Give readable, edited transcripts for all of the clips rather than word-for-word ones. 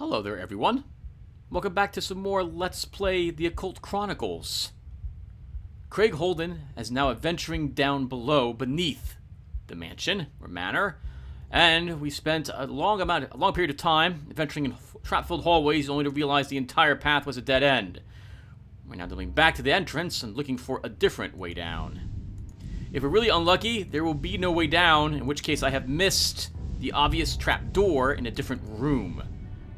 Hello there, everyone. Welcome back to some more Let's Play the Occult Chronicles. Craig Holden is now adventuring down below, beneath the mansion, or manor, and we spent a long period of time adventuring in trap-filled hallways only to realize the entire path was a dead end. We're now going back to the entrance and looking for a different way down. If we're really unlucky, there will be no way down, in which case I have missed the obvious trap door in a different room.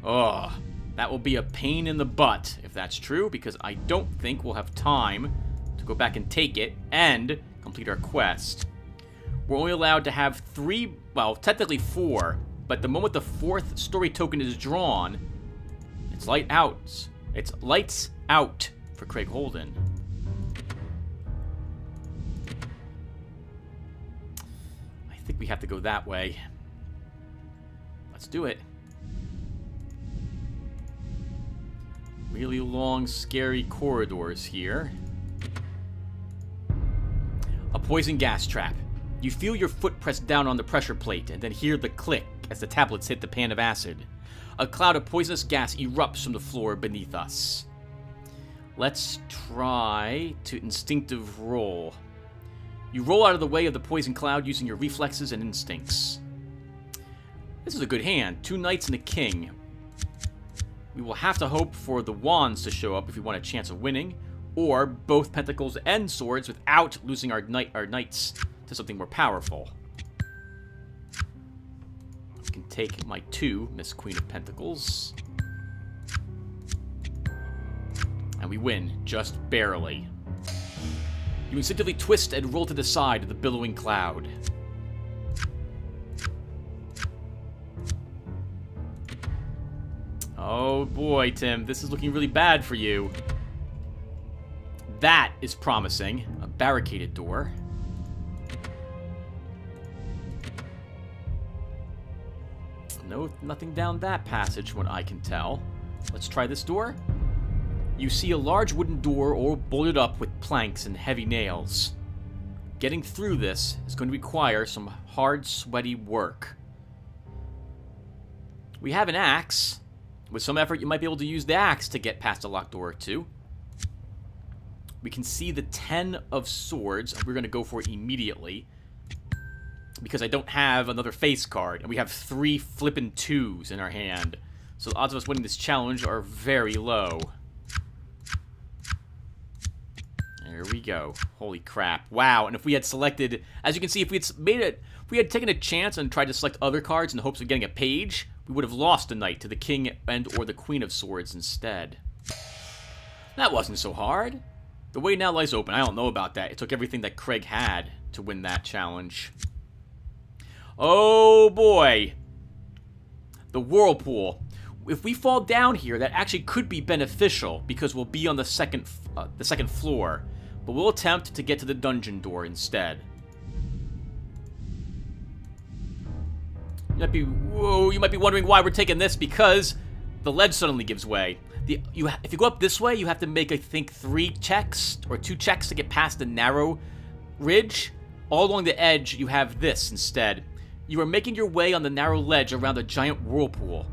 Ugh, that will be a pain in the butt if that's true, because I don't think we'll have time to go back and take it and complete our quest. We're only allowed to have 3, well, technically 4, but the moment the 4th story token is drawn, it's lights out. It's lights out for Craig Holden. I think we have to go that way. Let's do it. Really long, scary corridors here. A poison gas trap. You feel your foot press down on the pressure plate and then hear the click as the tablets hit the pan of acid. A cloud of poisonous gas erupts from the floor beneath us. Let's try to instinctive roll. You roll out of the way of the poison cloud using your reflexes and instincts. This is a good hand. 2 knights and a king. We will have to hope for the wands to show up if we want a chance of winning, or both pentacles and swords without losing our knights to something more powerful. I can take my 2, Miss Queen of Pentacles. And we win, just barely. You instinctively twist and roll to the side of the billowing cloud. Oh boy, Tim, this is looking really bad for you. That is promising. A barricaded door. No, nothing down that passage, from what I can tell. Let's try this door. You see a large wooden door all bolted up with planks and heavy nails. Getting through this is going to require some hard, sweaty work. We have an axe. With some effort, you might be able to use the axe to get past a locked door or two. We can see the 10 of swords, and we're going to go for it immediately. Because I don't have another face card, and we have 3 flippin' 2s in our hand. So the odds of us winning this challenge are very low. There we go. Holy crap. Wow, and if we had selected, as you can see, if we had taken a chance and tried to select other cards in the hopes of getting a page, we would have lost a knight to the king and or the queen of swords instead. That wasn't so hard. The way now lies open. I don't know about that. It took everything that Craig had to win that challenge. Oh boy. The whirlpool. If we fall down here, that actually could be beneficial because we'll be on the second floor. But we'll attempt to get to the dungeon door instead. You might be wondering why we're taking this, because the ledge suddenly gives way. If you go up this way, you have to make, I think, 3 checks or 2 checks to get past the narrow ridge. All along the edge, you have this instead. You are making your way on the narrow ledge around a giant whirlpool.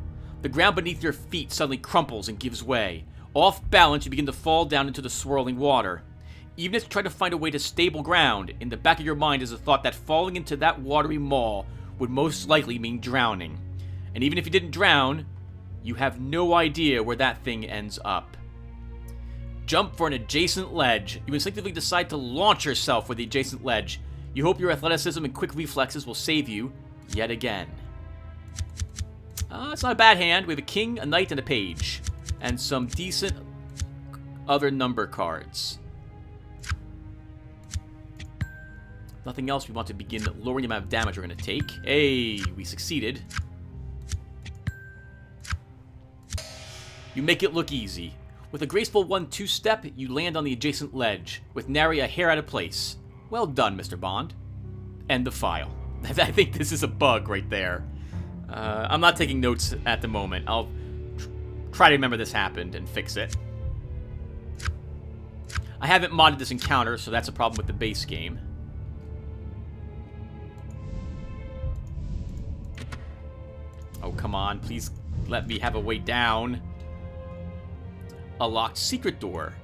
The ground beneath your feet suddenly crumples and gives way. Off balance, you begin to fall down into the swirling water. Even as you try to find a way to stable ground, in the back of your mind is the thought that falling into that watery maw would most likely mean drowning. And even if you didn't drown, you have no idea where that thing ends up. Jump for an adjacent ledge. You instinctively decide to launch yourself for the adjacent ledge. You hope your athleticism and quick reflexes will save you yet again. It's not a bad hand. We have a king, a knight, and a page. And some decent other number cards. Nothing else. We want to begin lowering the amount of damage we're going to take. Hey, we succeeded. You make it look easy. With a graceful 1-2 step, you land on the adjacent ledge, with nary a hair out of place. Well done, Mr. Bond. End the file. I think this is a bug right there. I'm not taking notes at the moment. I'll try to remember this happened and fix it. I haven't modded this encounter, so that's a problem with the base game. Oh, come on. Please let me have a way down. A locked secret door.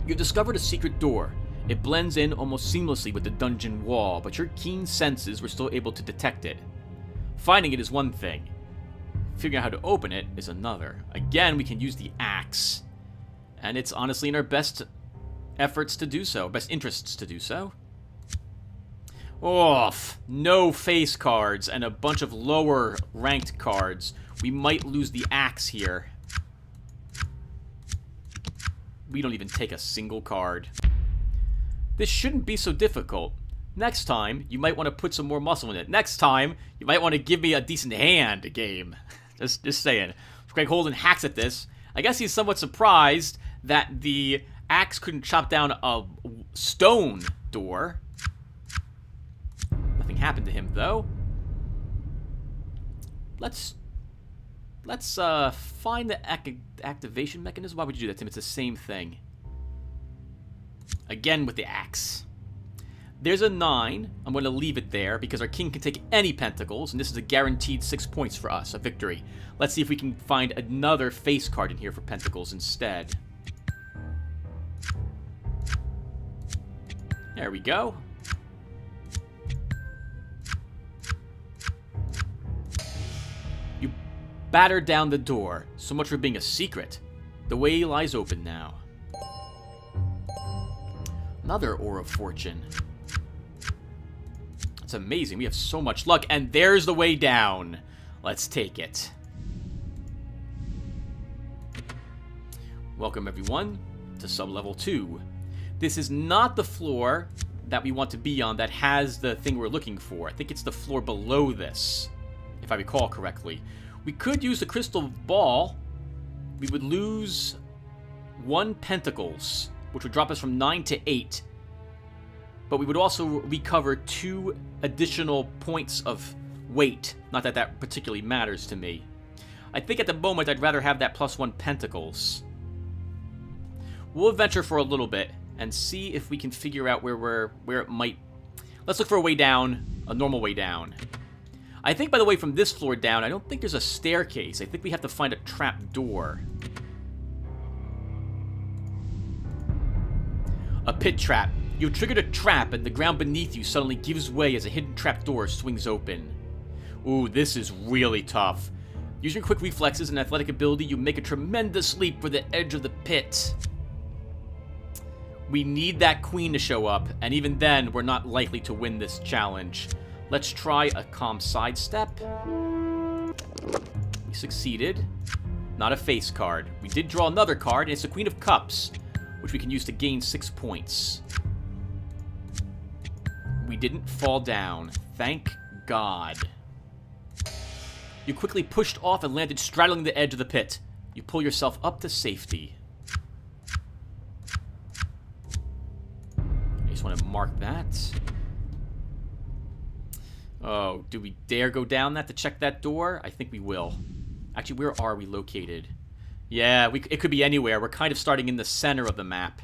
You've discovered a secret door. It blends in almost seamlessly with the dungeon wall, but your keen senses were still able to detect it. Finding it is one thing. Figuring out how to open it is another. Again, we can use the axe. And it's honestly in our best efforts to do so. Best interests to do so. Oof. No face cards and a bunch of lower ranked cards. We might lose the axe here. We don't even take a single card. This shouldn't be so difficult. Next time, you might want to put some more muscle in it. Next time, you might want to give me a decent hand game. Just saying. Craig Holden hacks at this. I guess he's somewhat surprised that the axe couldn't chop down a stone door. Nothing happened to him, though. Let's find the activation mechanism. Why would you do that, Tim? It's the same thing. Again with the axe. There's a 9. I'm going to leave it there because our king can take any pentacles, and this is a guaranteed 6 points for us, a victory. Let's see if we can find another face card in here for pentacles instead. There we go. You battered down the door. So much for being a secret. The way lies open now. Another Ore of Fortune. It's amazing. We have so much luck. And there's the way down. Let's take it. Welcome, everyone, to Sub-Level 2. This is not the floor that we want to be on that has the thing we're looking for. I think it's the floor below this, if I recall correctly. We could use the crystal ball. We would lose 1 pentacles, which would drop us from 9 to 8. But we would also recover 2 additional points of weight. Not that that particularly matters to me. I think at the moment I'd rather have that +1 pentacles. We'll adventure for a little bit and see if we can figure out where it might... Let's look for a way down, a normal way down. I think, by the way, from this floor down, I don't think there's a staircase. I think we have to find a trap door. A pit trap. You've triggered a trap, and the ground beneath you suddenly gives way as a hidden trap door swings open. Ooh, this is really tough. Using quick reflexes and athletic ability, you make a tremendous leap for the edge of the pit. We need that queen to show up, and even then, we're not likely to win this challenge. Let's try a calm sidestep. We succeeded. Not a face card. We did draw another card, and it's the Queen of Cups, which we can use to gain 6 points. We didn't fall down. Thank God. You quickly pushed off and landed straddling the edge of the pit. You pull yourself up to safety. I just want to mark that. Oh, do we dare go down that to check that door? I think we will. Actually, where are we located? Yeah, it could be anywhere. We're kind of starting in the center of the map.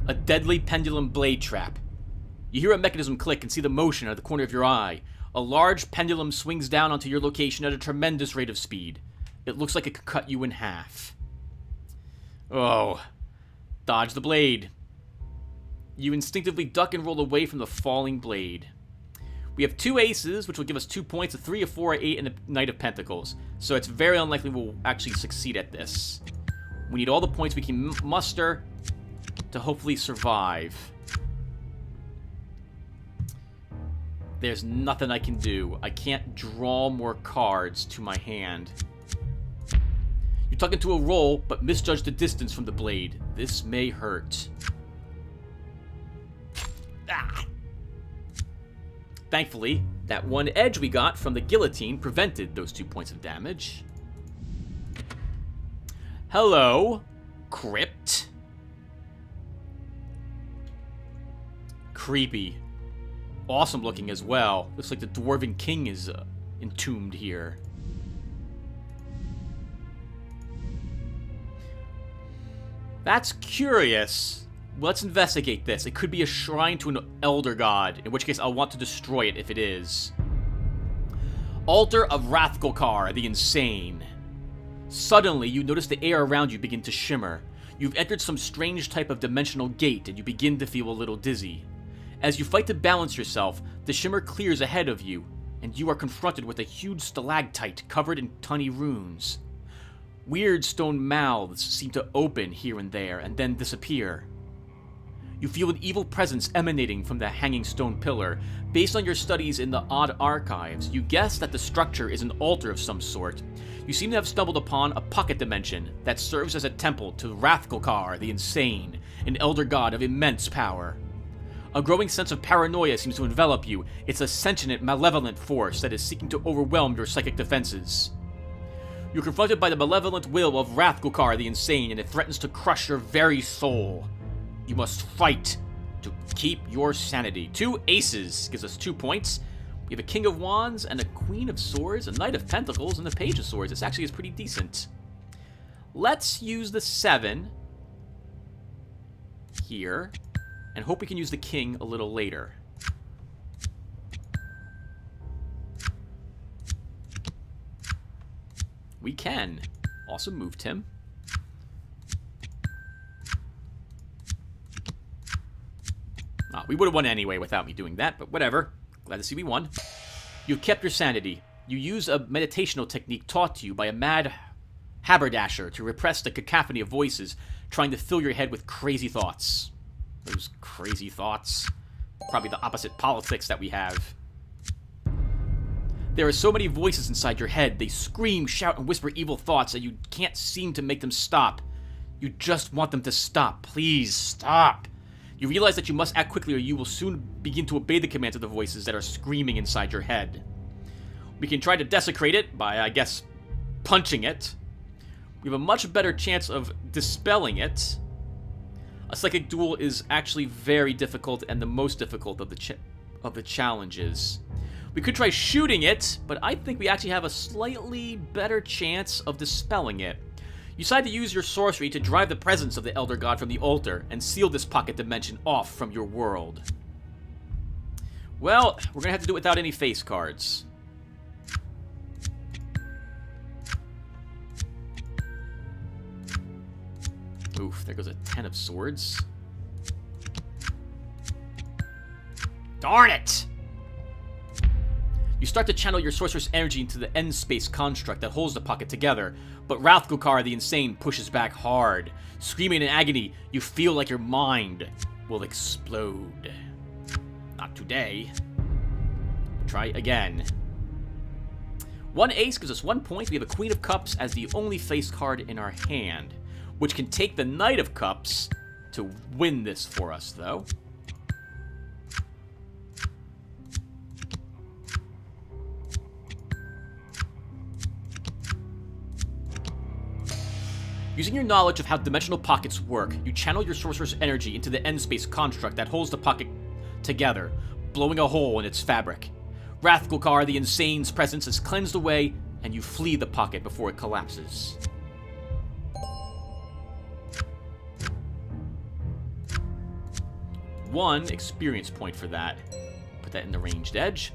A deadly pendulum blade trap. You hear a mechanism click and see the motion out of the corner of your eye. A large pendulum swings down onto your location at a tremendous rate of speed. It looks like it could cut you in half. Oh. Dodge the blade. You instinctively duck and roll away from the falling blade. We have 2 aces, which will give us 2 points, a 3, a 4, a 8, and a Knight of Pentacles. So it's very unlikely we'll actually succeed at this. We need all the points we can muster to hopefully survive. There's nothing I can do. I can't draw more cards to my hand. You tuck into a roll, but misjudge the distance from the blade. This may hurt. Ah. Thankfully, that 1 edge we got from the guillotine prevented those 2 points of damage. Hello, Crypt. Creepy. Awesome looking as well. Looks like the Dwarven King is entombed here. That's curious. Let's investigate this. It could be a shrine to an elder god, in which case I'll want to destroy it if it is. Altar of Wrathgulkar, the Insane. Suddenly, you notice the air around you begin to shimmer. You've entered some strange type of dimensional gate, and you begin to feel a little dizzy. As you fight to balance yourself, the shimmer clears ahead of you, and you are confronted with a huge stalactite covered in tiny runes. Weird stone mouths seem to open here and there, and then disappear. You feel an evil presence emanating from the hanging stone pillar. Based on your studies in the odd archives, you guess that the structure is an altar of some sort. You seem to have stumbled upon a pocket dimension that serves as a temple to Wrathgulkar, the Insane, an elder god of immense power. A growing sense of paranoia seems to envelop you. It's a sentient, malevolent force that is seeking to overwhelm your psychic defenses. You're confronted by the malevolent will of Wrathgulkar, the Insane, and it threatens to crush your very soul. You must fight to keep your sanity. 2 aces gives us 2 points. We have a King of Wands and a Queen of Swords, a Knight of Pentacles, and a Page of Swords. This actually is pretty decent. Let's use the 7 here, and hope we can use the King a little later. We can. Awesome move, Tim. We would have won anyway without me doing that, but whatever. Glad to see we won. You've kept your sanity. You use a meditational technique taught to you by a mad haberdasher to repress the cacophony of voices trying to fill your head with crazy thoughts. Those crazy thoughts. Probably the opposite politics that we have. There are so many voices inside your head. They scream, shout, and whisper evil thoughts, and you can't seem to make them stop. You just want them to stop. Please, stop. You realize that you must act quickly or you will soon begin to obey the commands of the voices that are screaming inside your head. We can try to desecrate it by, I guess, punching it. We have a much better chance of dispelling it. A psychic duel is actually very difficult and the most difficult of the challenges. We could try shooting it, but I think we actually have a slightly better chance of dispelling it. You decide to use your sorcery to drive the presence of the Elder God from the altar and seal this pocket dimension off from your world. Well, we're going to have to do it without any face cards. Oof, there goes a 10 of swords. Darn it! You start to channel your sorcerer's energy into the end space construct that holds the pocket together, but Wrathgulkar the Insane pushes back hard. Screaming in agony, you feel like your mind will explode. Not today. Try again. 1 ace gives us 1 point. We have a Queen of Cups as the only face card in our hand, which can take the Knight of Cups to win this for us, though. Using your knowledge of how dimensional pockets work, you channel your sorcerer's energy into the end space construct that holds the pocket together, blowing a hole in its fabric. Wrathgulkar the Insane's presence is cleansed away, and you flee the pocket before it collapses. One experience point for that. Put that in the ranged edge.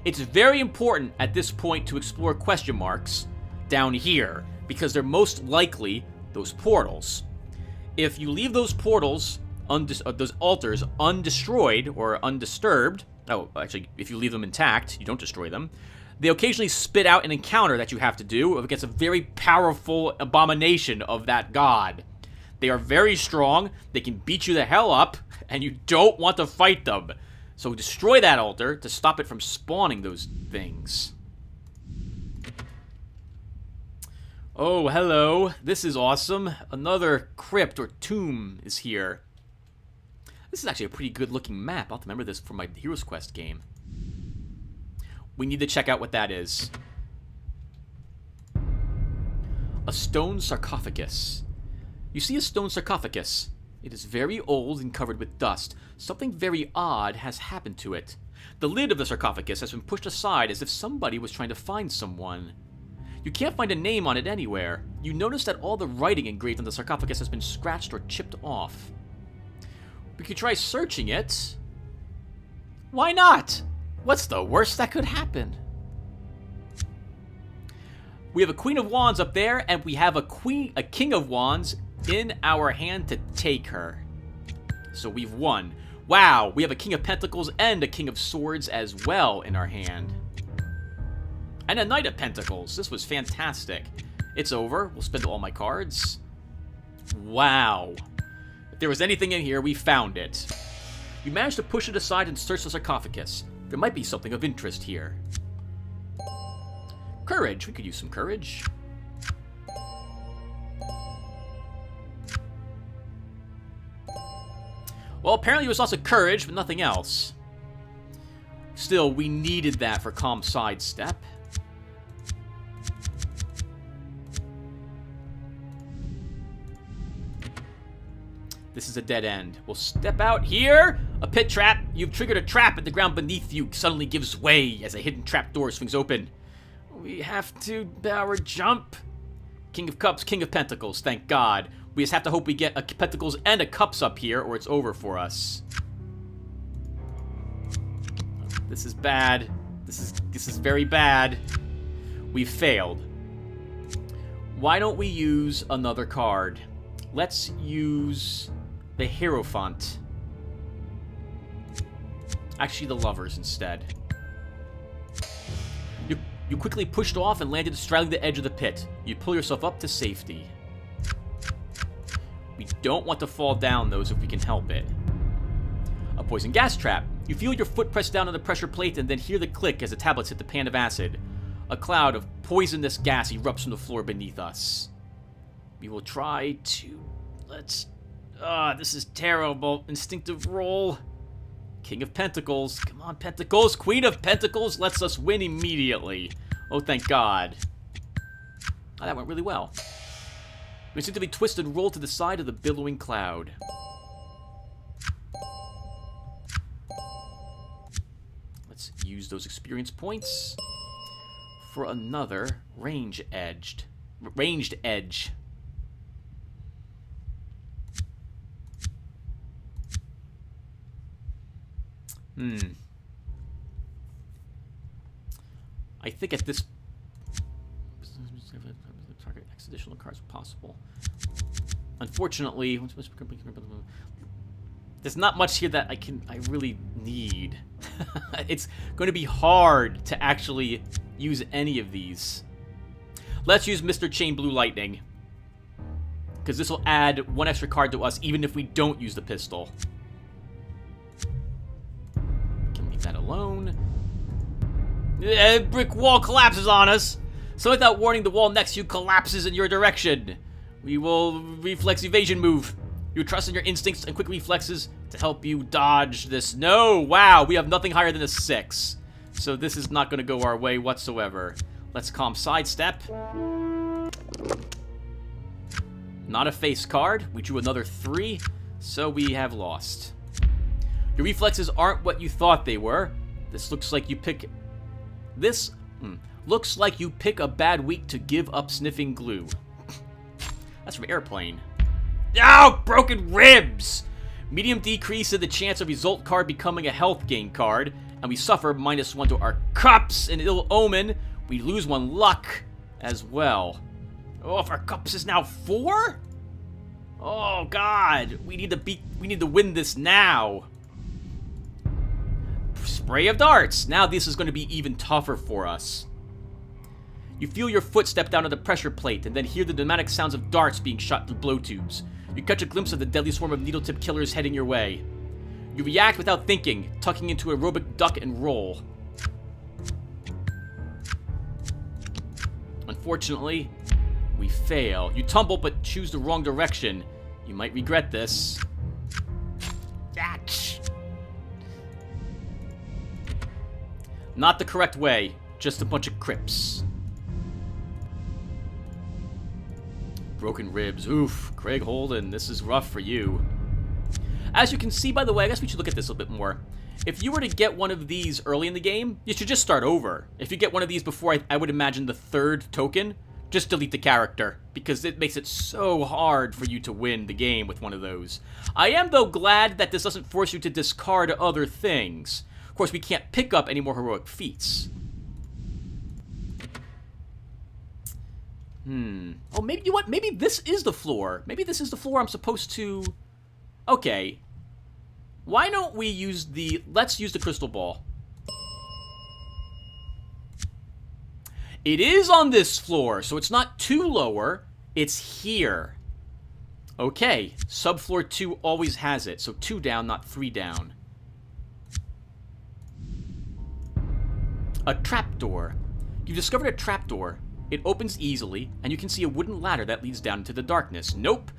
It's very important at this point to explore question marks down here, because they're most likely those portals. If you leave those portals, those altars, undestroyed or undisturbed, actually, if you leave them intact, you don't destroy them, they occasionally spit out an encounter that you have to do against a very powerful abomination of that god. They are very strong, they can beat you the hell up, and you don't want to fight them. So destroy that altar to stop it from spawning those things. Oh, hello. This is awesome. Another crypt or tomb is here. This is actually a pretty good looking map. I'll have to remember this for my Heroes Quest game. We need to check out what that is. A stone sarcophagus. You see a stone sarcophagus. It is very old and covered with dust. Something very odd has happened to it. The lid of the sarcophagus has been pushed aside as if somebody was trying to find someone. You can't find a name on it anywhere. You notice that all the writing engraved on the sarcophagus has been scratched or chipped off. We could try searching it. Why not? What's the worst that could happen? We have a Queen of Wands up there, and we have a King of Wands in our hand to take her. So we've won. Wow, we have a King of Pentacles and a King of Swords as well in our hand. And a Knight of Pentacles. This was fantastic. It's over. We'll spend all my cards. Wow. If there was anything in here, we found it. We managed to push it aside and search the sarcophagus. There might be something of interest here. Courage. We could use some courage. Well, apparently it was also courage, but nothing else. Still, we needed that for calm sidestep. This is a dead end. We'll step out here. A pit trap. You've triggered a trap, and the ground beneath you suddenly gives way as a hidden trap door swings open. We have to power jump. King of Cups, King of Pentacles, thank God. We just have to hope we get a Pentacles and a Cups up here, or it's over for us. This is bad. This is very bad. We've failed. Why don't we use another card? Let's use the Hierophant. Actually, the Lovers instead. You quickly pushed off and landed straddling the edge of the pit. You pull yourself up to safety. We don't want to fall down, though, if we can help it. A poison gas trap. You feel your foot press down on the pressure plate and then hear the click as the tablets hit the pan of acid. A cloud of poisonous gas erupts from the floor beneath us. We will try to... this is terrible. Instinctive roll. King of Pentacles. Come on, Pentacles. Queen of Pentacles lets us win immediately. Oh, thank God. Oh, that went really well. We instinctively twist and roll to the side of the billowing cloud. Let's use those experience points for another ranged edge. I think at this target X additional cards possible. Unfortunately, there's not much here that I really need. It's going to be hard to actually use any of these. Let's use Mr. Chain Blue Lightning, because this will add one extra card to us even if we don't use the pistol. Can leave that alone. Brick wall collapses on us. So without warning, the wall next to you collapses in your direction. We will reflex evasion move. You trust in your instincts and quick reflexes to help you dodge this. No! Wow, we have nothing higher than a 6. So this is not going to go our way whatsoever. Let's calm sidestep. Not a face card. We drew another 3, so we have lost. Your reflexes aren't what you thought they were. This looks like you pick... looks like you pick a bad week to give up sniffing glue. That's from Airplane. Oh, broken ribs! Medium decrease in the chance of result card becoming a health gain card, and we suffer -1 to our cups. An ill omen. We lose 1 luck as well. Oh, if our cups is now 4? Oh God, we need to win this now. Spray of darts. Now this is going to be even tougher for us. You feel your foot step down on the pressure plate and then hear the dramatic sounds of darts being shot through blow tubes. You catch a glimpse of the deadly swarm of needle-tip killers heading your way. You react without thinking, tucking into aerobic duck and roll. Unfortunately, we fail. You tumble but choose the wrong direction. You might regret this. Yatch. Not the correct way, just a bunch of crips. Broken ribs. Oof, Craig Holden, this is rough for you. As you can see, by the way, I guess we should look at this a little bit more. If you were to get one of these early in the game, you should just start over. If you get one of these before, I would imagine the 3rd token, just delete the character, because it makes it so hard for you to win the game with one of those. I am, though, glad that this doesn't force you to discard other things. Of course, we can't pick up any more heroic feats. Oh, maybe, you know what? Maybe this is the floor. Maybe this is the floor I'm supposed to... Okay. Why don't we use the... Let's use the crystal ball. It is on this floor, so it's not too lower. It's here. Okay. Subfloor 2 always has it. So 2 down, not 3 down. A trapdoor. You've discovered a trapdoor. It opens easily, and you can see a wooden ladder that leads down into the darkness. Nope.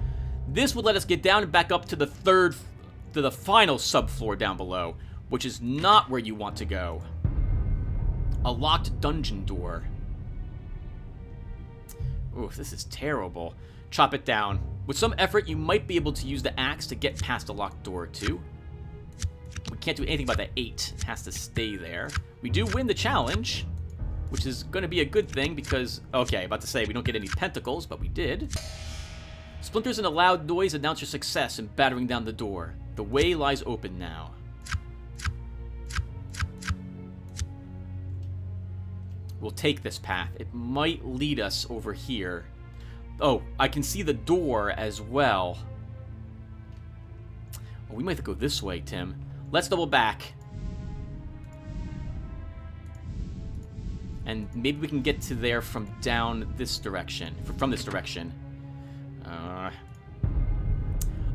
This would let us get down and back up to the final subfloor down below, which is not where you want to go. A locked dungeon door. Ooh, this is terrible. Chop it down. With some effort, you might be able to use the axe to get past a locked door or two. We can't do anything about that 8. It has to stay there. We do win the challenge, which is going to be a good thing because... Okay, about to say we don't get any pentacles, but we did. Splinters and a loud noise announce your success in battering down the door. The way lies open now. We'll take this path. It might lead us over here. Oh, I can see the door as well. Oh, we might have to go this way, Tim. Let's double back. And maybe we can get to there from down this direction. From this direction.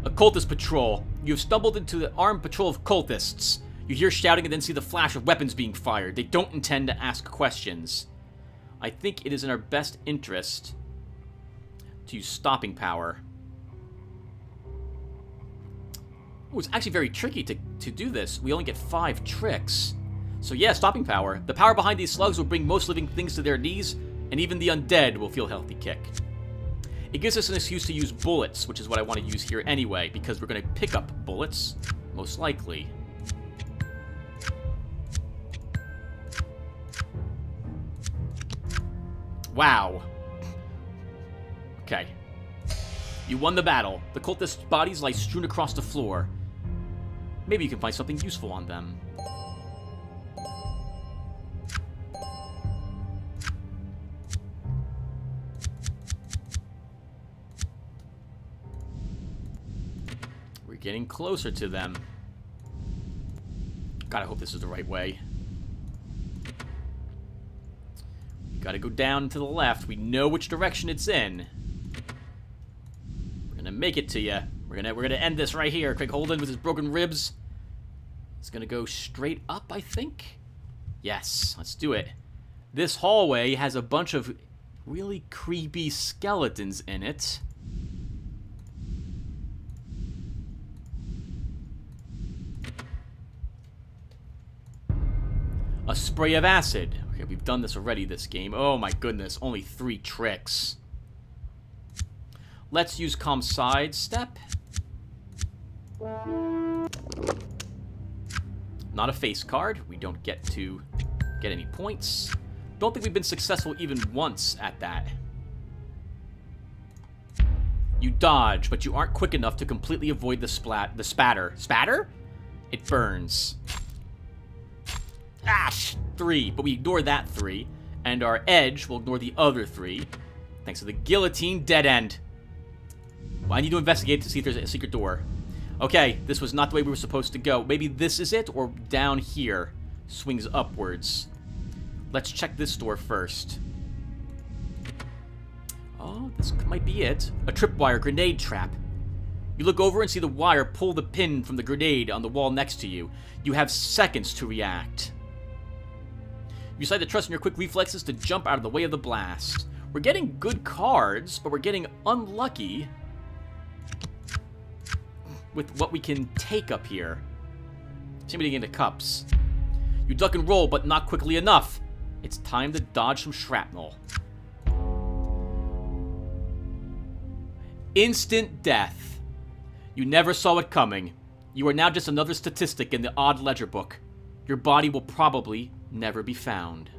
Occultist patrol. You have stumbled into the armed patrol of cultists. You hear shouting and then see the flash of weapons being fired. They don't intend to ask questions. I think it is in our best interest to use stopping power. Oh, it's actually very tricky to do this. We only get 5 tricks. So yeah, stopping power. The power behind these slugs will bring most living things to their knees, and even the undead will feel a healthy kick. It gives us an excuse to use bullets, which is what I want to use here anyway, because we're going to pick up bullets, most likely. Wow. Okay. You won the battle. The cultists' bodies lie strewn across the floor. Maybe you can find something useful on them. We're getting closer to them. God, I hope this is the right way. Gotta go down to the left. We know which direction it's in. We're gonna make it to you. We're gonna end this right here. Craig Holden with his broken ribs. It's gonna go straight up, I think. Yes, let's do it. This hallway has a bunch of really creepy skeletons in it. A spray of acid. Okay, we've done this already this game. Oh my goodness, only 3 tricks. Let's use calm sidestep. Not a face card. We don't get to get any points. Don't think we've been successful even once at that. You dodge, but you aren't quick enough to completely avoid the spatter. Spatter? It burns. Ash! 3, but we ignore that 3. And our edge will ignore the other 3. Thanks to the guillotine dead end. Well, I need to investigate to see if there's a secret door. Okay, this was not the way we were supposed to go. Maybe this is it, or down here. Swings upwards. Let's check this door first. Oh, this might be it. A tripwire grenade trap. You look over and see the wire pull the pin from the grenade on the wall next to you. You have seconds to react. You decide to trust in your quick reflexes to jump out of the way of the blast. We're getting good cards, but we're getting unlucky with what we can take up here. Somebody into cups. You duck and roll, but not quickly enough. It's time to dodge some shrapnel. Instant death. You never saw it coming. You are now just another statistic in the odd ledger book. Your body will probably never be found.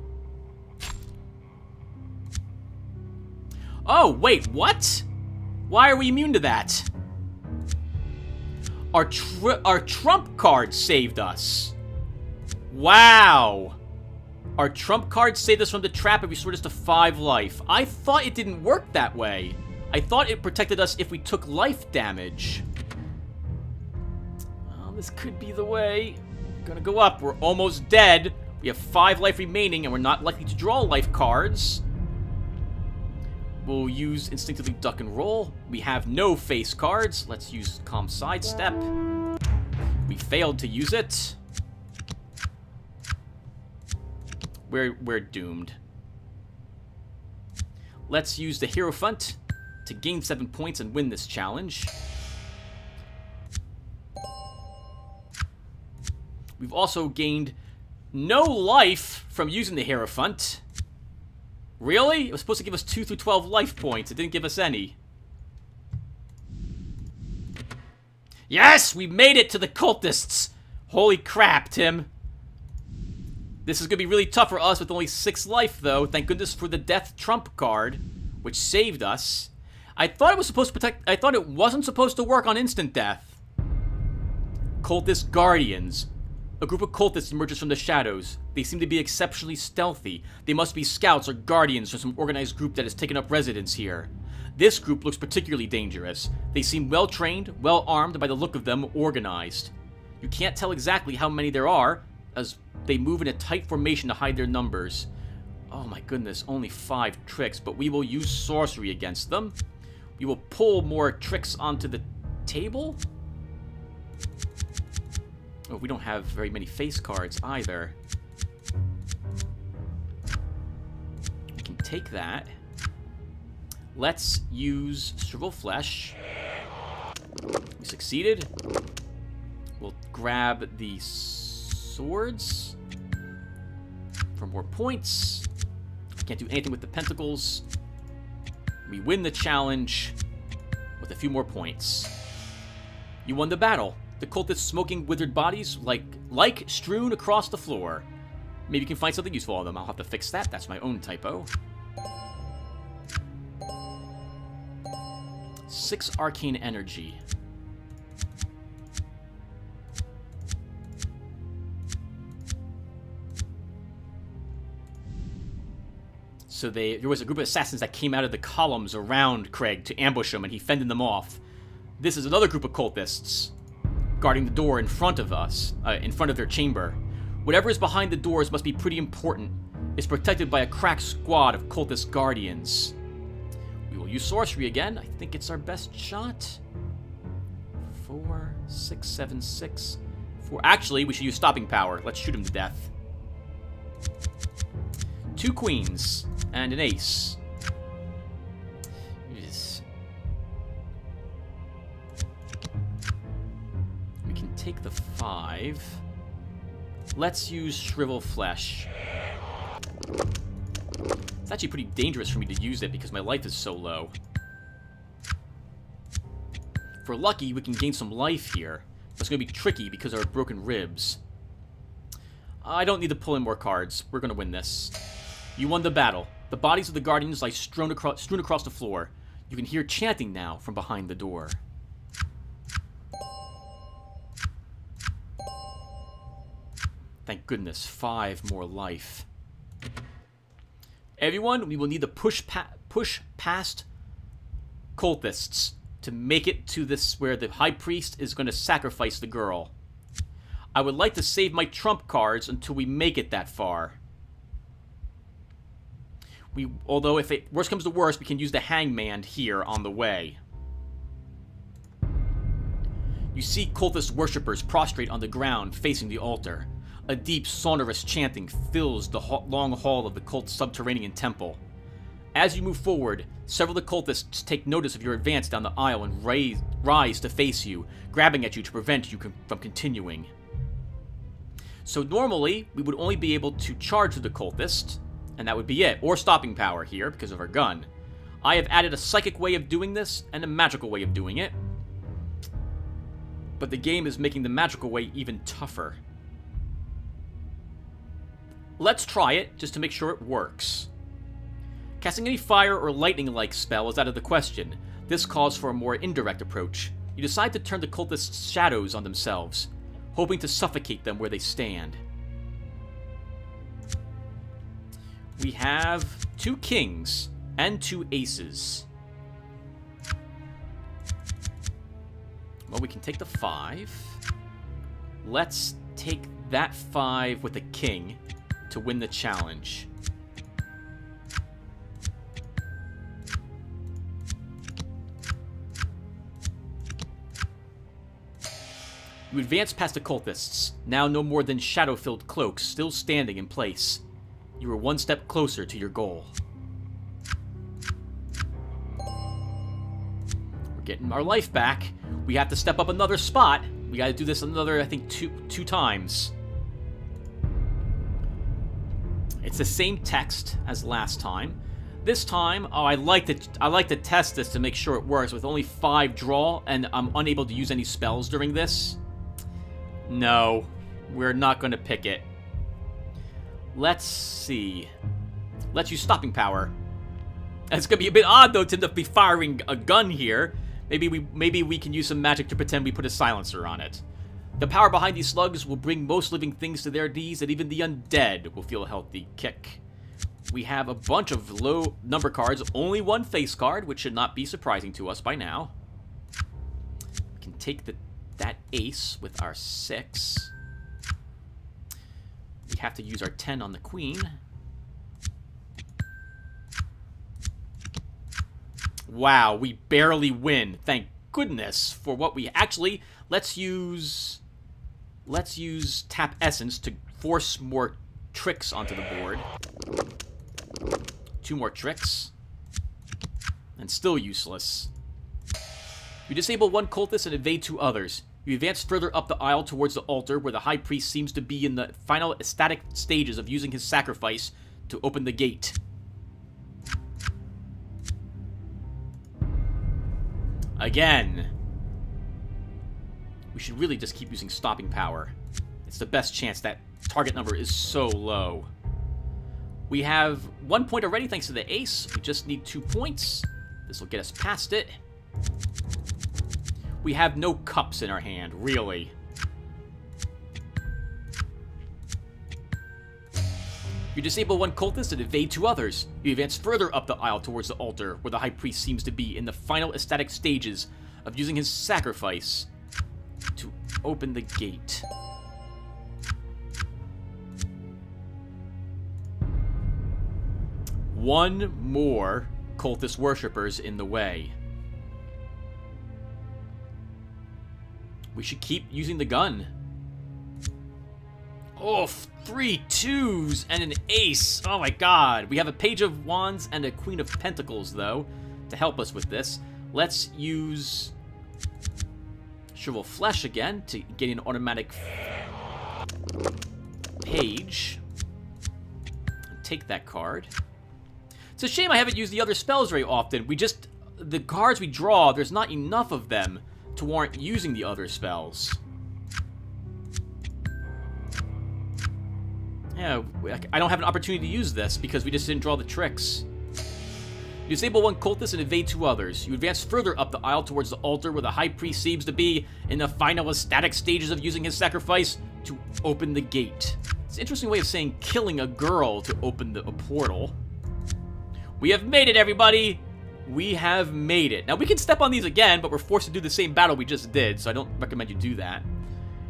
Oh, wait, what? Why are we immune to that? Our trump card saved us. Wow. Our trump card saved us from the trap and restored us to 5 life. I thought it didn't work that way. I thought it protected us if we took life damage. Well, this could be the way. We're gonna go up. We're almost dead. We have 5 life remaining, and we're not likely to draw life cards. We'll use Instinctively Duck and Roll. We have no face cards. Let's use Calm Sidestep. We failed to use it. We're doomed. Let's use the Hierophant to gain 7 points and win this challenge. We've also gained no life from using the Hierophant. Really? It was supposed to give us 2 through 12 life points. It didn't give us any. Yes! We made it to the cultists! Holy crap, Tim. This is going to be really tough for us with only 6 life, though. Thank goodness for the Death Trump card, which saved us. I thought it was supposed to protect... I thought it wasn't supposed to work on instant death. Cultist Guardians. A group of cultists emerges from the shadows. They seem to be exceptionally stealthy. They must be scouts or guardians from some organized group that has taken up residence here. This group looks particularly dangerous. They seem well-trained, well-armed, by the look of them, organized. You can't tell exactly how many there are, as they move in a tight formation to hide their numbers. Oh my goodness, only 5 tricks, but we will use sorcery against them. We will pull more tricks onto the table. Oh, we don't have very many face cards either. We can take that. Let's use Shrivel Flesh. We succeeded. We'll grab the swords for more points. Can't do anything with the pentacles. We win the challenge with a few more points. You won the battle. The cultists' smoking, withered bodies like strewn across the floor. Maybe you can find something useful on them. I'll have to fix that. That's my own typo. 6 arcane energy. So there was a group of assassins that came out of the columns around Craig to ambush him, and he fended them off. This is another group of cultists guarding the door in front of us, in front of their chamber. Whatever is behind the doors must be pretty important. It's protected by a crack squad of cultist guardians. We will use sorcery again. I think it's our best shot. 4, 6, 7, 6, 4. Actually, we should use stopping power. Let's shoot him to death. 2 queens and an ace. Yes. We can take the 5. Let's use Shrivel Flesh. It's actually pretty dangerous for me to use it because my life is so low. If we're lucky, we can gain some life here. But it's going to be tricky because of our broken ribs. I don't need to pull in more cards. We're going to win this. You won the battle. The bodies of the guardians lie strewn across the floor. You can hear chanting now from behind the door. Thank goodness, 5 more life. Everyone, we will need to push past cultists to make it to this where the high priest is going to sacrifice the girl. I would like to save my trump cards until we make it that far. Although if worst comes to worst, we can use the hangman here on the way. You see cultist worshippers prostrate on the ground facing the altar. A deep, sonorous chanting fills the long hall of the cult's subterranean temple. As you move forward, several of the cultists take notice of your advance down the aisle and rise to face you, grabbing at you to prevent you from continuing. So normally, we would only be able to charge the cultist, and that would be it, or stopping power here because of our gun. I have added a psychic way of doing this and a magical way of doing it, but the game is making the magical way even tougher. Let's try it, just to make sure it works. Casting any fire or lightning-like spell is out of the question. This calls for a more indirect approach. You decide to turn the cultists' shadows on themselves, hoping to suffocate them where they stand. We have 2 kings and 2 aces. Well, we can take the 5. Let's take that 5 with the king to win the challenge. You advance past the cultists, now no more than shadow-filled cloaks, still standing in place. You are 1 step closer to your goal. We're getting our life back. We have to step up another spot. We gotta do this another, I think, two times. It's the same text as last time. This time, I like to test this to make sure it works with only 5 draw, and I'm unable to use any spells during this. No, we're not going to pick it. Let's see. Let's use stopping power. It's going to be a bit odd, though, to be firing a gun here. Maybe we can use some magic to pretend we put a silencer on it. The power behind these slugs will bring most living things to their knees, and even the undead will feel a healthy kick. We have a bunch of low number cards, only 1 face card, which should not be surprising to us by now. We can take that ace with our 6. We have to use our 10 on the queen. Wow, we barely win. Thank goodness for what we... Actually, let's use Tap Essence to force more tricks onto the board. 2 more tricks. And still useless. You disable 1 cultist and evade 2 others. You advance further up the aisle towards the altar, where the High Priest seems to be in the final ecstatic stages of using his sacrifice to open the gate. Again. We should really just keep using stopping power. It's the best chance. That target number is so low. We have 1 point already thanks to the ace. We just need 2 points. This will get us past it. We have no cups in our hand, really. You disable 1 cultist and evade 2 others. You advance further up the aisle towards the altar, where the High Priest seems to be in the final ecstatic stages of using his sacrifice to open the gate. One more cultist worshippers in the way. We should keep using the gun. Oh, 3 2s and an ace. Oh my god. We have a Page of Wands and a Queen of Pentacles, though, to help us with this. Let's use Shrivel Flesh again to get an automatic page. Take that card. It's a shame I haven't used the other spells very often. The cards we draw, there's not enough of them to warrant using the other spells. Yeah, I don't have an opportunity to use this because we just didn't draw the tricks. You disable 1 cultist and evade 2 others. You advance further up the aisle towards the altar, where the High Priest seems to be in the final ecstatic stages of using his sacrifice to open the gate. It's an interesting way of saying killing a girl to open a portal. We have made it, everybody! We have made it. Now, we can step on these again, but we're forced to do the same battle we just did, so I don't recommend you do that.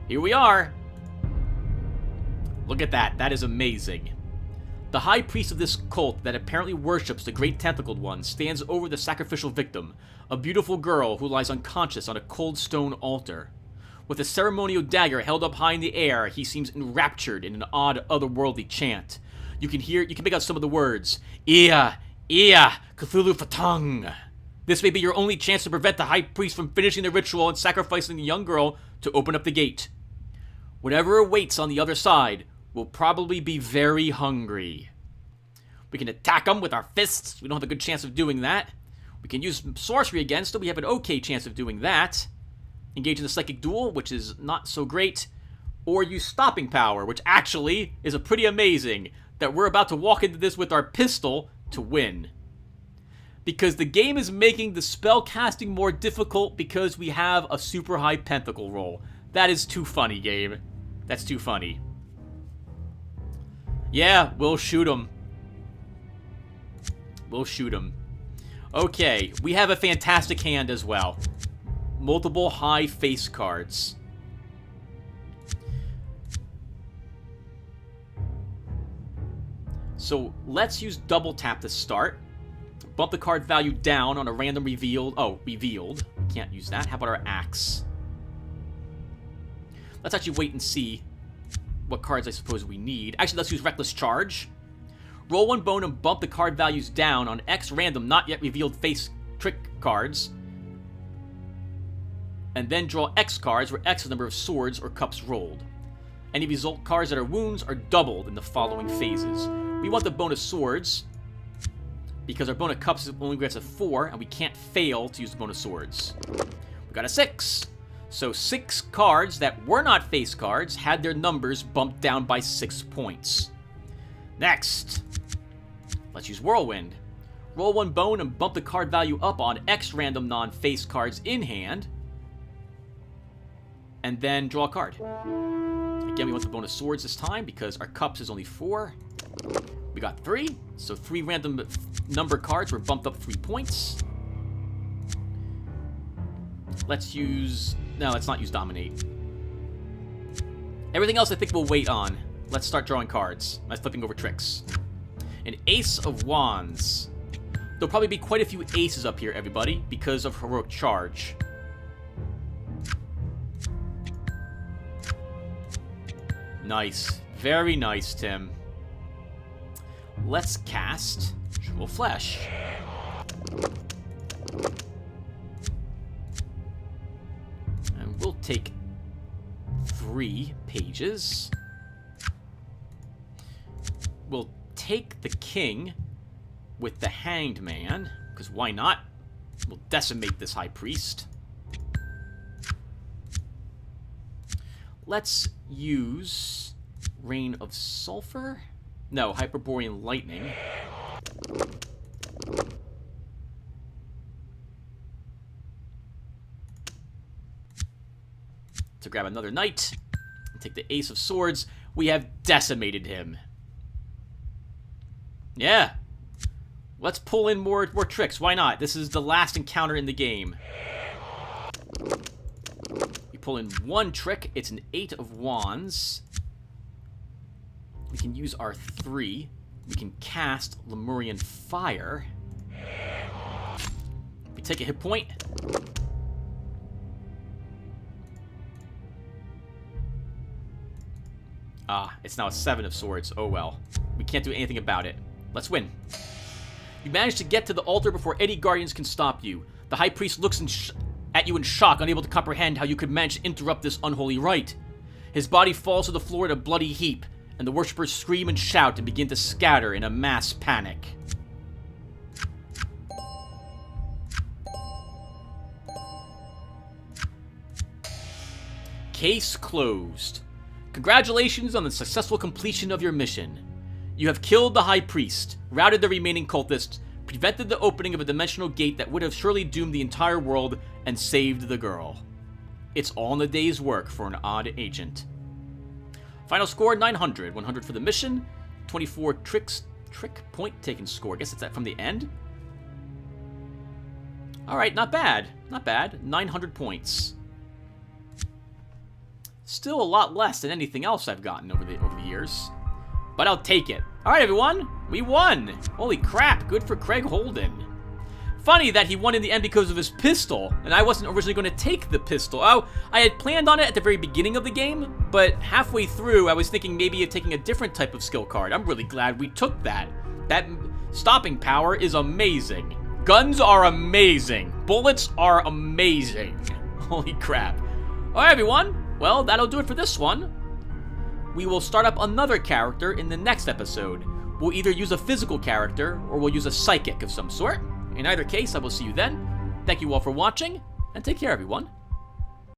Here we are. Look at that. That is amazing. The High Priest of this cult that apparently worships the Great Tentacled One stands over the sacrificial victim, a beautiful girl who lies unconscious on a cold stone altar. With a ceremonial dagger held up high in the air, he seems enraptured in an odd, otherworldly chant. You can make out some of the words. Ea, Cthulhu Fatang. This may be your only chance to prevent the High Priest from finishing the ritual and sacrificing the young girl to open up the gate. Whatever awaits on the other side will probably be very hungry. We can attack them with our fists. We don't have a good chance of doing that. We can use sorcery against them. We have an okay chance of doing that. Engage in a psychic duel, which is not so great. Or use stopping power, which actually is a pretty amazing. That we're about to walk into this with our pistol to win. Because the game is making the spell casting more difficult because we have a super high pentacle roll. That is too funny, game. That's too funny. Yeah, we'll shoot him. We'll shoot him. Okay, we have a fantastic hand as well. Multiple high face cards. So let's use double tap to start. Bump the card value down on a random revealed. Oh, revealed. Can't use that. How about our axe? Let's actually wait and see what cards I suppose we need. Actually, let's use Reckless Charge. Roll 1 bone and bump the card values down on X random not yet revealed face trick cards. And then draw X cards where X is the number of swords or cups rolled. Any result cards that are wounds are doubled in the following phases. We want the bone of swords because our bone of cups only grants a 4 and we can't fail to use the bone of swords. We got a 6. So 6 cards that were not face cards had their numbers bumped down by 6 points. Next, let's use Whirlwind. Roll 1 bone and bump the card value up on X random non-face cards in hand. And then draw a card. Again, we want the bone of swords this time because our cups is only 4. We got 3. So 3 random number cards were bumped up 3 points. Let's use... No, let's not use Dominate. Everything else I think we'll wait on. Let's start drawing cards. Let's flipping over tricks. An Ace of Wands. There'll probably be quite a few aces up here, everybody, because of Heroic Charge. Nice. Very nice, Tim. Let's cast Jewel Flesh. And we'll take 3 pages. We'll take the king with the hanged man, because why not? We'll decimate this high priest. Let's use Rain of Sulfur. No, Hyperborean Lightning. To grab another knight. And take the Ace of Swords. We have decimated him. Yeah. Let's pull in more tricks. Why not? This is the last encounter in the game. We pull in 1 trick. It's an 8 of Wands. We can use our 3. We can cast Lemurian Fire. We take a hit point. Ah, it's now a 7 of Swords. Oh well. We can't do anything about it. Let's win. You manage to get to the altar before any guardians can stop you. The High Priest looks at you in shock, unable to comprehend how you could manage to interrupt this unholy rite. His body falls to the floor in a bloody heap, and the worshippers scream and shout and begin to scatter in a mass panic. Case closed. Congratulations on the successful completion of your mission. You have killed the High Priest, routed the remaining cultists, prevented the opening of a dimensional gate that would have surely doomed the entire world, and saved the girl. It's all in the day's work for an odd agent. Final score, 900. 100 for the mission, 24 trick point taken score. I guess it's that from the end. Alright, not bad. Not bad. 900 points. Still a lot less than anything else I've gotten over the years. But I'll take it. Alright, everyone. We won. Holy crap. Good for Craig Holden. Funny that he won in the end because of his pistol, and I wasn't originally going to take the pistol. Oh, I had planned on it at the very beginning of the game, but halfway through I was thinking maybe of taking a different type of skill card. I'm really glad we took that. That stopping power is amazing. Guns are amazing. Bullets are amazing. Holy crap. Alright, everyone. Well, that'll do it for this one. We will start up another character in the next episode. We'll either use a physical character, or we'll use a psychic of some sort. In either case, I will see you then. Thank you all for watching, and take care, everyone.